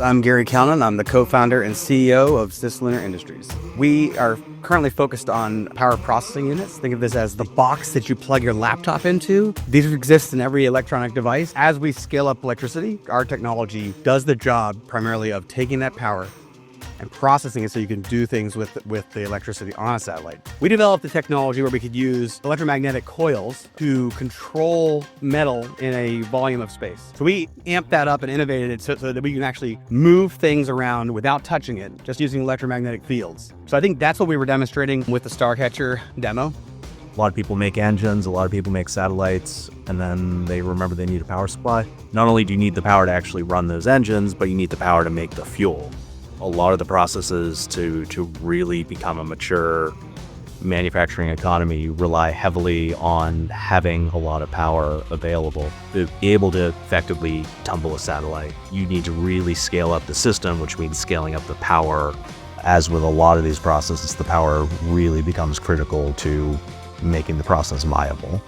I'm Gary Calnan. I'm the co-founder and CEO of CisLunar Industries. We are currently focused on power processing units. Think of this as the box that you plug your laptop into. These exist in every electronic device. As we scale up electricity, our technology does the job primarily of taking that power and processing it so you can do things with the electricity on a satellite. We developed the technology where we could use electromagnetic coils to control metal in a volume of space. So we amped that up and innovated it so that we can actually move things around without touching it, just using electromagnetic fields. So I think that's what we were demonstrating with the Starcatcher demo. A lot of people make engines, a lot of people make satellites, and then they remember they need a power supply. Not only do you need the power to actually run those engines, but you need the power to make the fuel. A lot of the processes to really become a mature manufacturing economy rely heavily on having a lot of power available. To be able to effectively tumble a satellite, you need to really scale up the system, which means scaling up the power. As with a lot of these processes, the power really becomes critical to making the process viable.